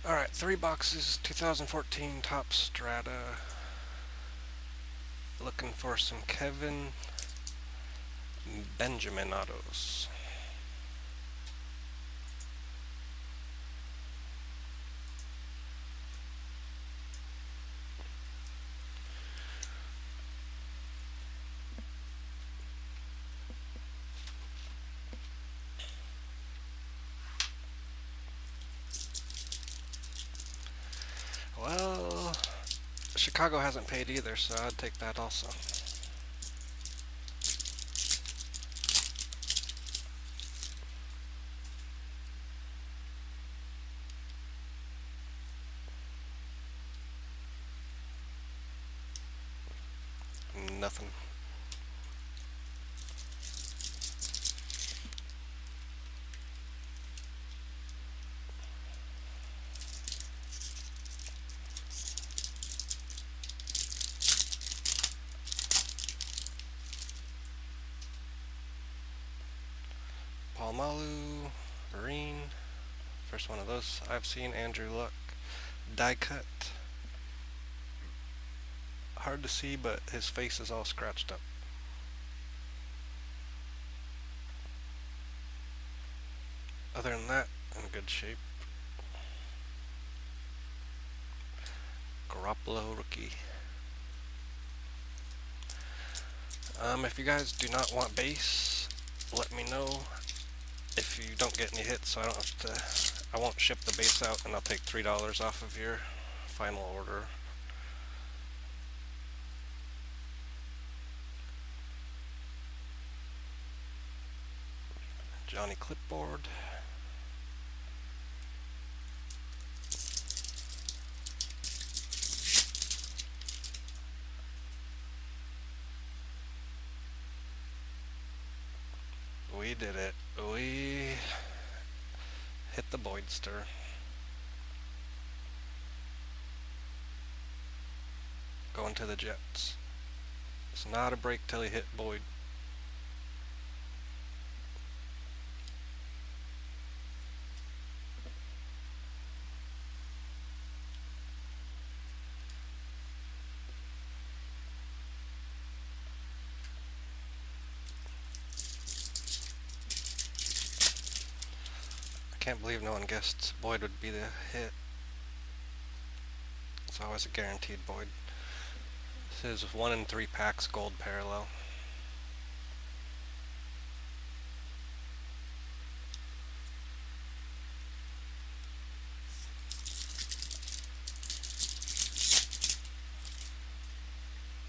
Alright, 3 boxes, 2014 top Strata. Looking for some Kevin Benjamin autos. Well, Chicago hasn't paid either, so I'd take that also. Nothing. Palmalu, Marine. First one of those I've seen. Andrew Luck. Die cut. Hard to see, but his face is all scratched up. Other than that, in good shape. Garoppolo rookie. If you guys do not want base, let me know. If you don't get any hits, so I won't ship the base out, and I'll take $3 off of your final order. Johnny Clipboard. We did it. We hit the Boydster. Going to the Jets. It's not a break till he hit Boyd. I can't believe no one guessed Boyd would be the hit. It's always a guaranteed Boyd. This is 1 in 3 packs gold parallel.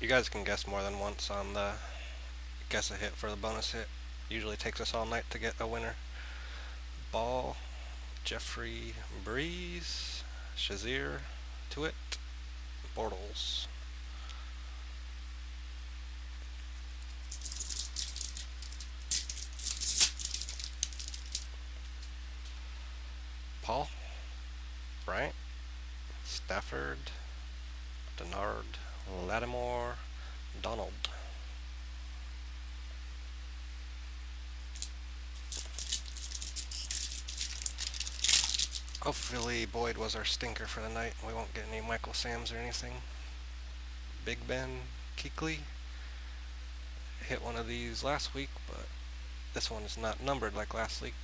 You guys can guess more than once on the guess a hit for the bonus hit. Usually takes us all night to get a winner. Ball, Jeffrey Breeze, Shazier, Tuitt, Bortles. Paul, Bryant, Stafford, Denard, Lattimore, Donald. Hopefully Boyd was our stinker for the night. We won't get any Michael Sams or anything. Big Ben, Kuechly. Hit one of these last week, but this one is not numbered like last week.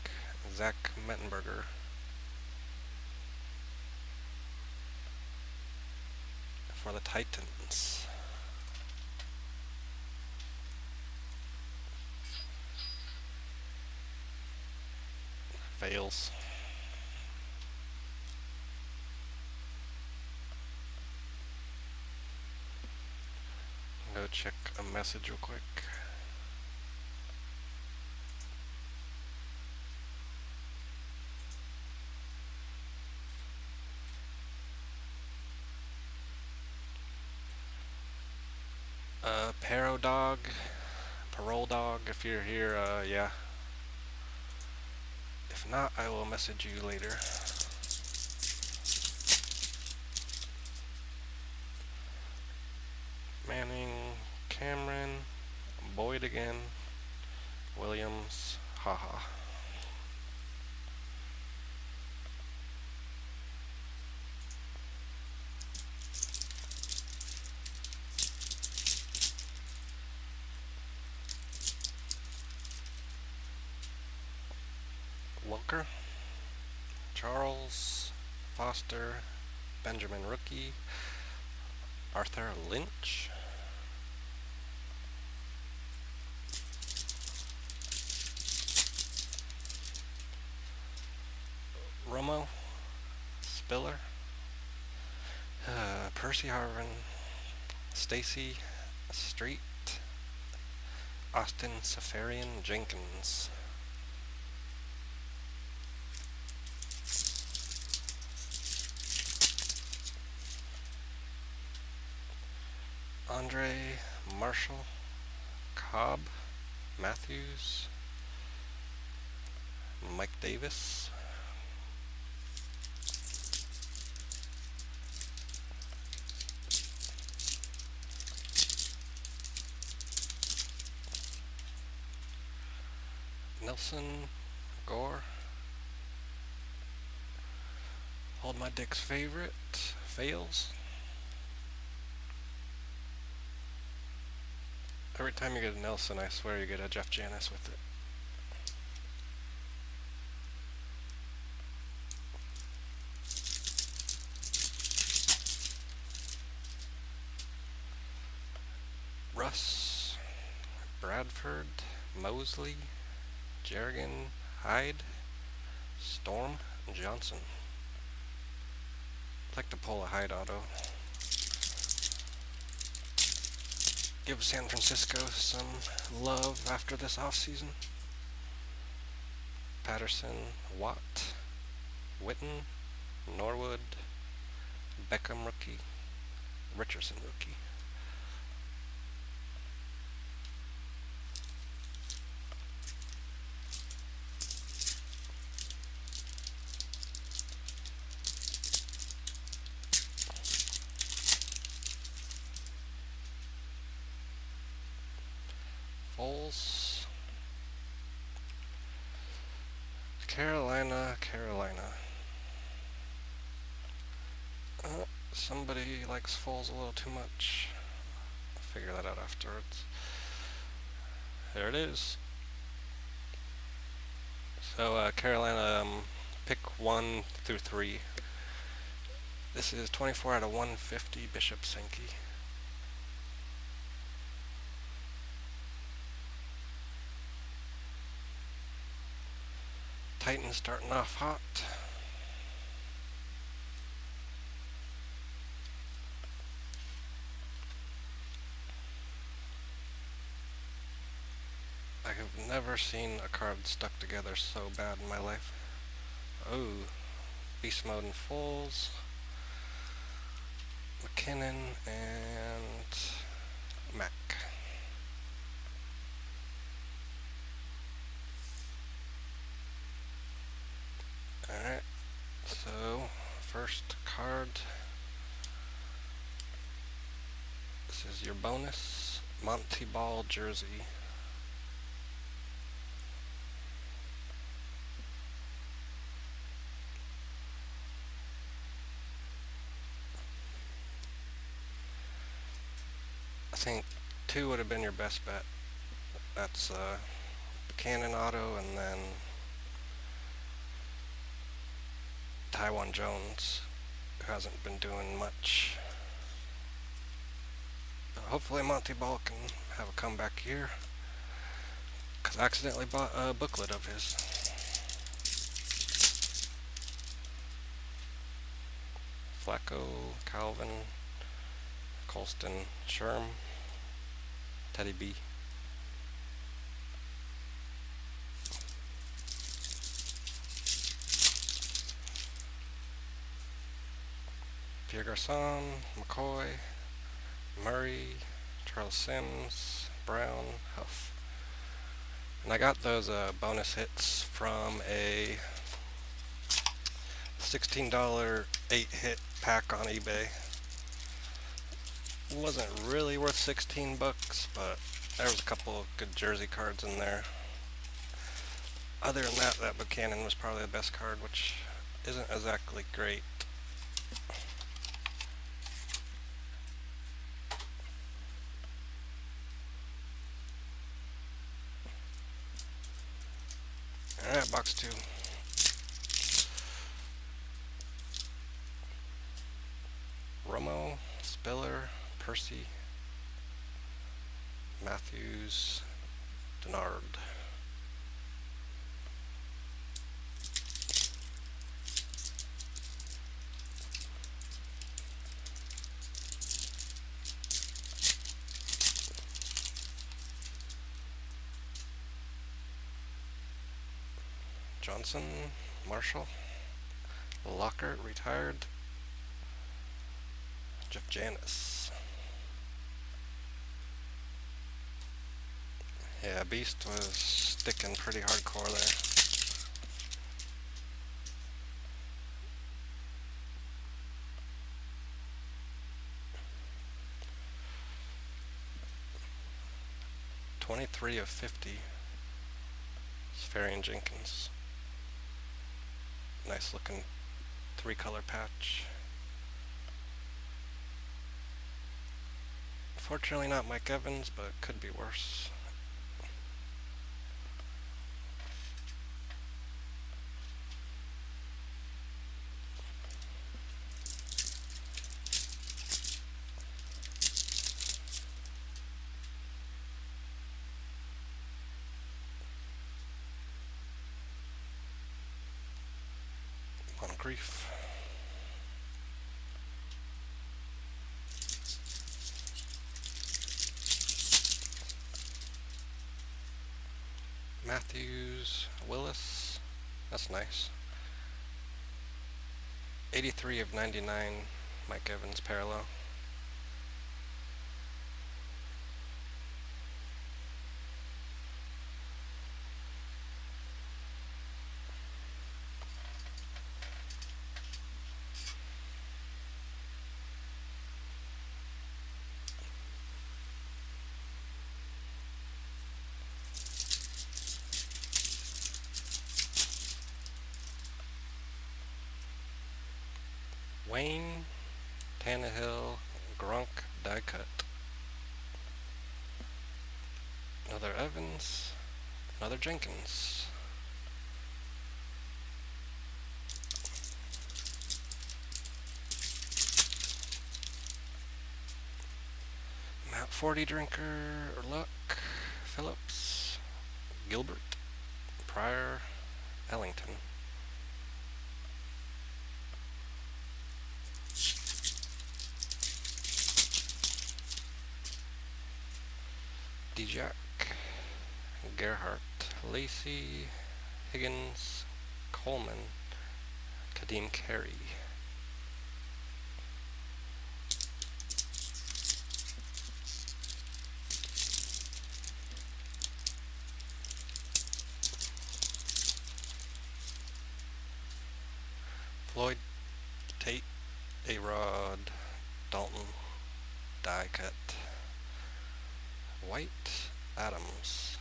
Zach Mettenberger. For the Titans. Fails. Go check a message real quick. Paro Dog, Parole Dog, if you're here, yeah. If not, I will message you later. Manning, Cameron, Boyd again, Williams, haha. Wilker, Charles, Foster, Benjamin Rookie, Arthur Lynch, Romo, Spiller, Percy Harvin, Stacy, Street, Austin Safarian Jenkins, Andre Marshall, Cobb, Matthews, Mike Davis, Nelson, Gore, Hold My Dick's Favorite, Fails. Every time you get a Nelson, I swear you get a Jeff Janis with it. Russ, Bradford, Mosley, Jerrigan, Hyde, Storm, Johnson. I'd like to pull a Hyde auto. Give San Francisco some love after this offseason. Patterson, Watt, Witten, Norwood, Beckham rookie, Richardson rookie. Foles, Carolina, Carolina. Somebody likes Foles a little too much. I'll figure that out afterwards. There it is. So Carolina, pick 1 through 3. This is 24 out of 150, Bishop Sankey. Titans starting off hot. I have never seen a card stuck together so bad in my life. Oh, Beast Mode and Foles, McKinnon, and Mac. Alright, so first card. This is your bonus Monty Ball jersey. I think 2 would have been your best bet. That's Buchanan auto and then Taiwan Jones, who hasn't been doing much. But hopefully Monty Ball can have a comeback here. Because I accidentally bought a booklet of his. Flacco, Calvin, Colston, Sherm, Teddy B. Pierre Garcon, McCoy, Murray, Charles Sims, Brown, Huff. And I got those bonus hits from a $16 8-hit pack on eBay. It wasn't really worth 16 bucks, but there was a couple of good jersey cards in there. Other than that, that Buchanan was probably the best card, which isn't exactly great. Alright, box 2. Spiller, Percy, Matthews, Denard. Johnson, Marshall, Lockhart, retired, Jeff Janis. Yeah, Beast was sticking pretty hardcore there. 23 of 50. Sfarian Jenkins. Nice looking 3-color patch. Fortunately not Mike Evans, but could be worse. Moncrief. Matthews, Willis. That's nice. 83 of 99, Mike Evans parallel. Wayne, Tannehill, Gronk, die cut. Another Evans, another Jenkins. Mount 40 drinker, Luck, Phillips, Gilbert, Pryor, Ellington. Dijak, Gerhardt, Lacey, Higgins, Coleman, Kadeem Carey. Floyd, Tate, A-Rod, Dalton, die cut. White, Adams.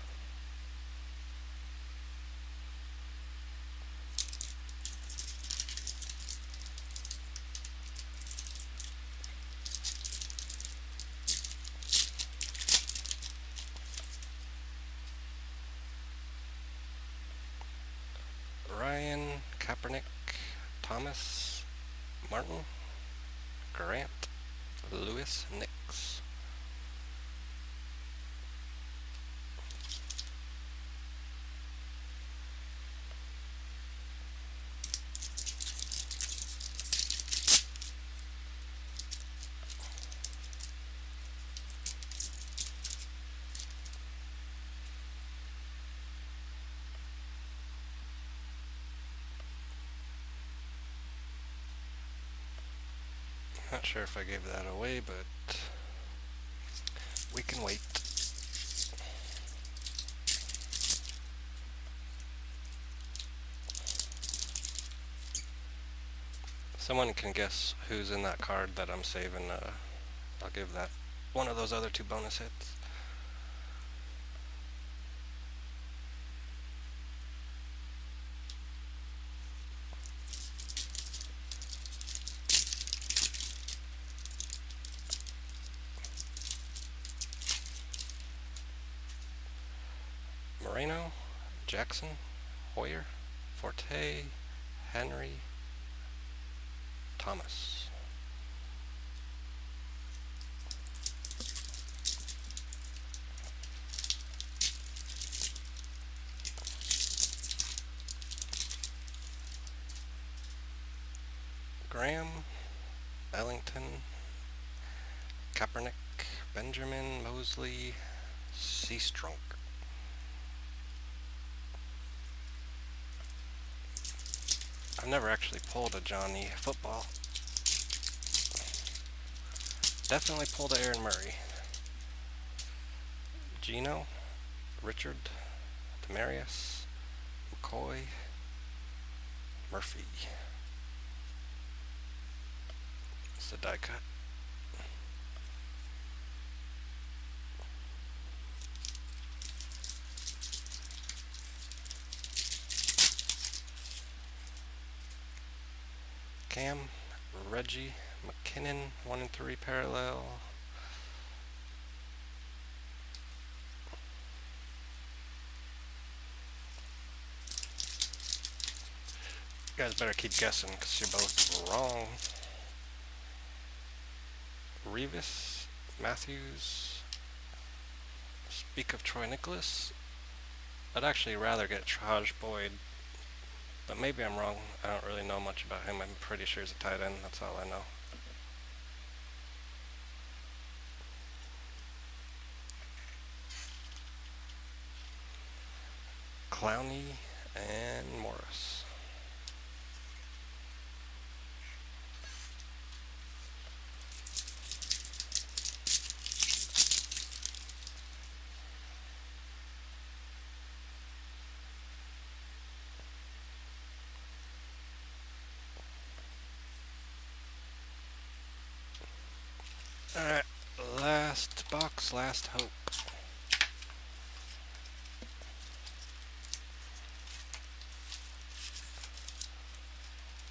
Ryan, Kaepernick, Thomas, Martin, Grant, Lewis, Nix. Not sure if I gave that away, but we can wait. Someone can guess who's in that card that I'm saving. I'll give that one of those other 2 bonus hits. Moreno, Jackson, Hoyer, Forte, Henry, Thomas. Graham, Ellington, Kaepernick, Benjamin, Mosley, Seastrunk. I've never actually pulled a Johnny football. Definitely pulled a Aaron Murray. Gino, Richard, Demarius, McCoy, Murphy. It's the die cut. Cam, Reggie, McKinnon, 1 and 3 parallel. You guys better keep guessing because you're both wrong. Revis, Matthews. Speak of Troy Nicholas. I'd actually rather get Traj Boyd, but maybe I'm wrong. I don't really know much about him. I'm pretty sure he's a tight end. That's all I know. Clowney and Morris. Alright, last box, last hope.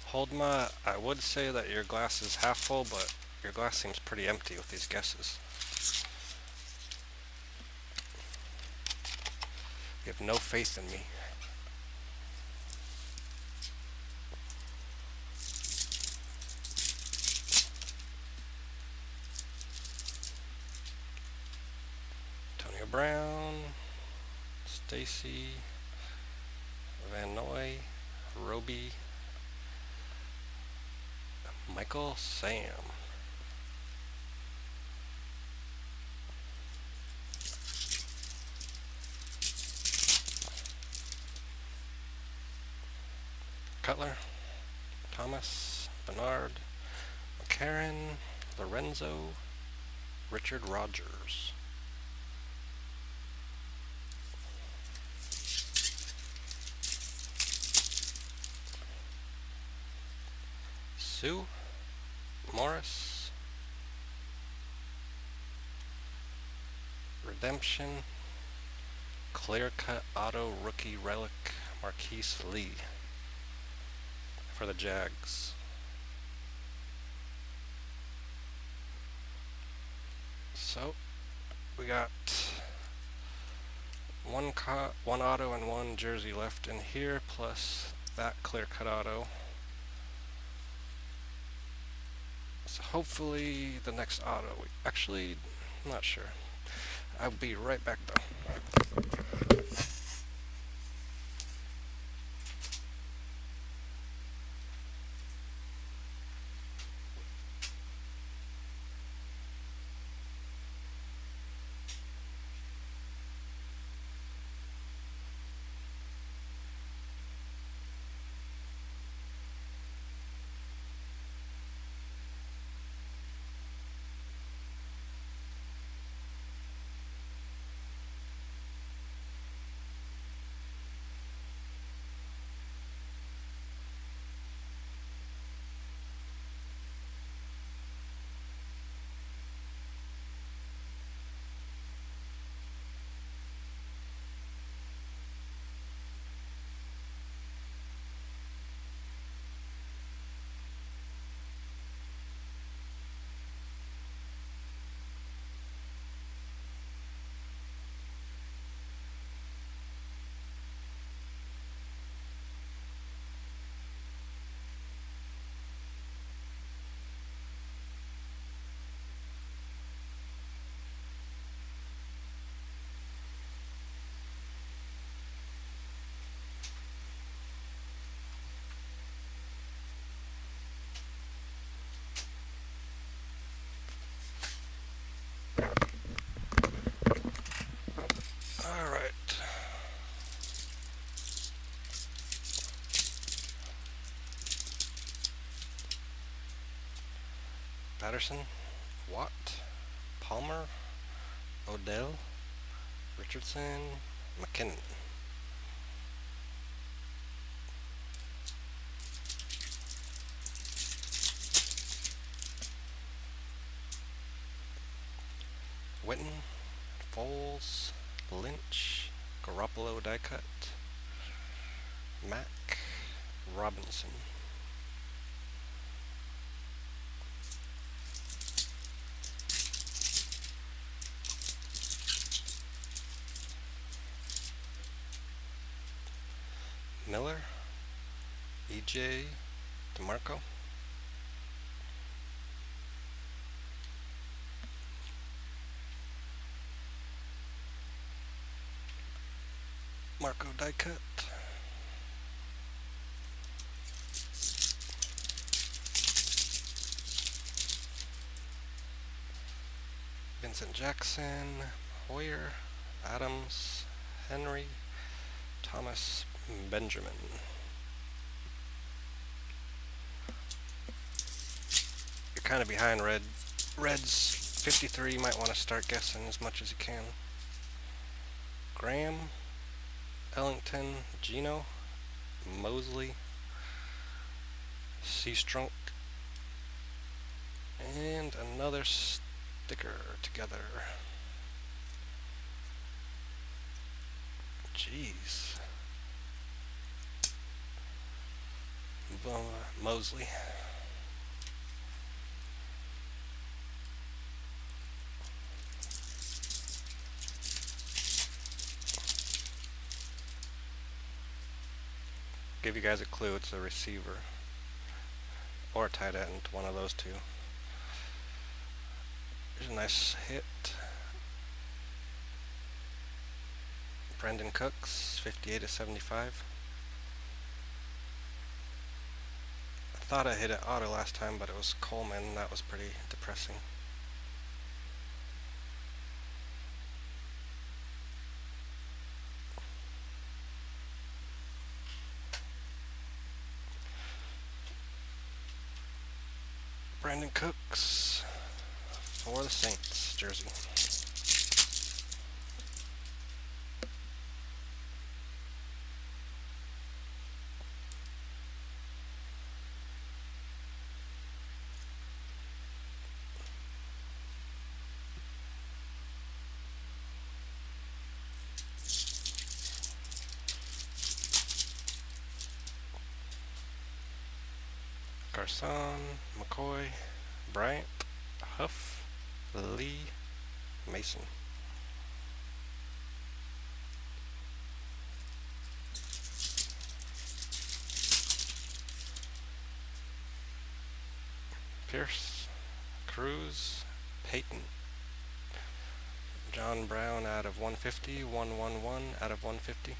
Holdma, I would say that your glass is half full, but your glass seems pretty empty with these guesses. You have no faith in me. Antonio Brown, Stacy, Van Noy, Roby, Michael Sam. Cutler, Thomas, Bernard, McCarron, Lorenzo, Richard Rogers. Sue, Morris, Redemption, Clear Cut Auto Rookie Relic, Marquise Lee for the Jags. So we got one auto and one jersey left in here, plus that clear cut auto. So hopefully the next auto. Actually, I'm not sure. I'll be right back though. Patterson, Watt, Palmer, Odell, Richardson, McKinnon. Witten, Foles, Lynch, Garoppolo die cut, Mack, Robinson. Miller, EJ, DeMarco, Marco die cut, Vincent Jackson, Hoyer, Adams, Henry, Thomas, Benjamin. You're kind of behind Reds 53. You might want to start guessing as much as you can. Graham, Ellington, Gino, Mosley, Seastrunk, and another sticker together. Jeez. Mosley. Give you guys a clue, it's a receiver. Or a tight end, one of those two. There's a nice hit. Brandon Cooks, 58/75. I thought I hit it auto last time, but it was Coleman. That was pretty depressing. Brandon Cooks for the Saints jersey. Garcon, McCoy, Bryant, Huff, Lee, Mason. Pierce, Cruz, Peyton. John Brown out of 150, 111 out of 150.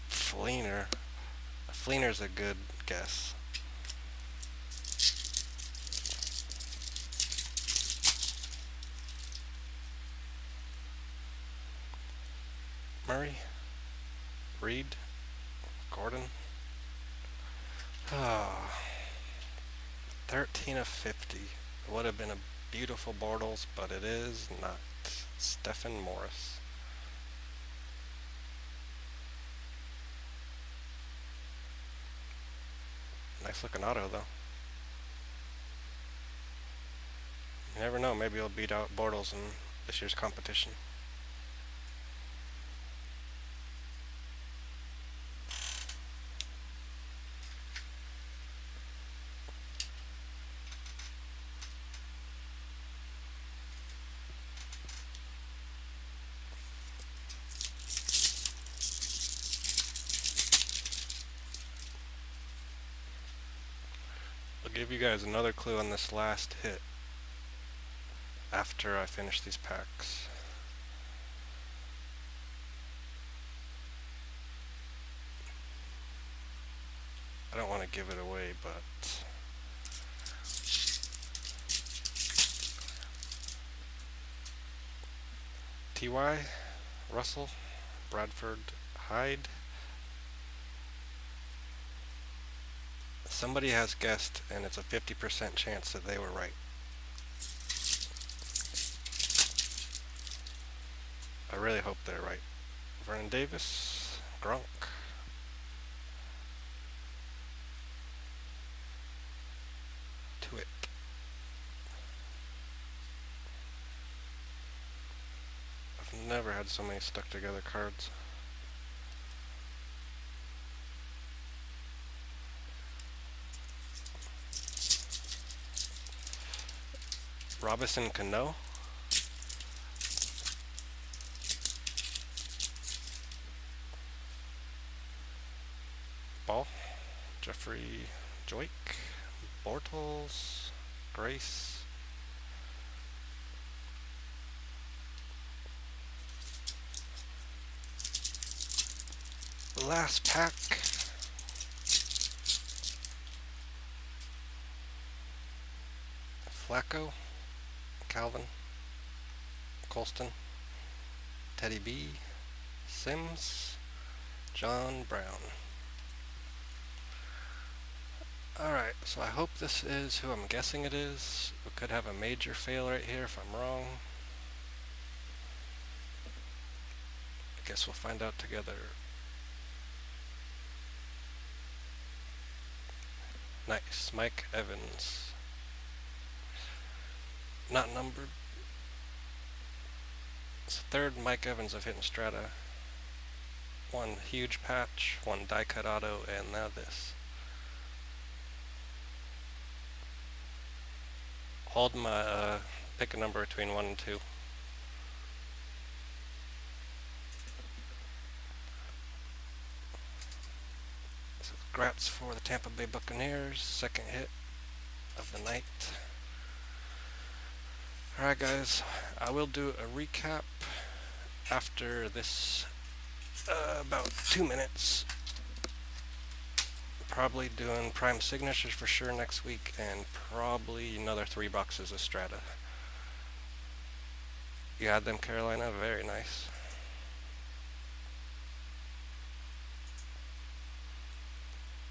Fleener. Fleener's a good guess. Murray, Reed, Gordon. 13/50. It would have been a beautiful Bortles, but it is not. Stephen Morris. Nice looking auto, though. You never know, maybe he'll beat out Bortles in this year's competition. I'll give you guys another clue on this last hit after I finish these packs. I don't want to give it away, but T.Y., Russell, Bradford, Hyde, Somebody has guessed, and it's a 50% chance that they were right. I really hope they're right. Vernon Davis, Gronk. To it. I've never had so many stuck together cards. Robinson Cano. Ball. Jeffrey Joik. Bortles. Grace. Last pack. Flacco. Calvin. Colston. Teddy B. Sims. John Brown. Alright, so I hope this is who I'm guessing it is. We could have a major fail right here if I'm wrong. I guess we'll find out together. Nice. Mike Evans. Not numbered. It's the third Mike Evans I've hit in Strata. One huge patch, one die cut auto, and now this. Hold my, pick a number between 1 and 2. So congrats for the Tampa Bay Buccaneers, second hit of the night. Alright guys, I will do a recap after this, about 2 minutes. Probably doing prime signatures for sure next week, and probably another 3 boxes of Strata. You had them, Carolina? Very nice.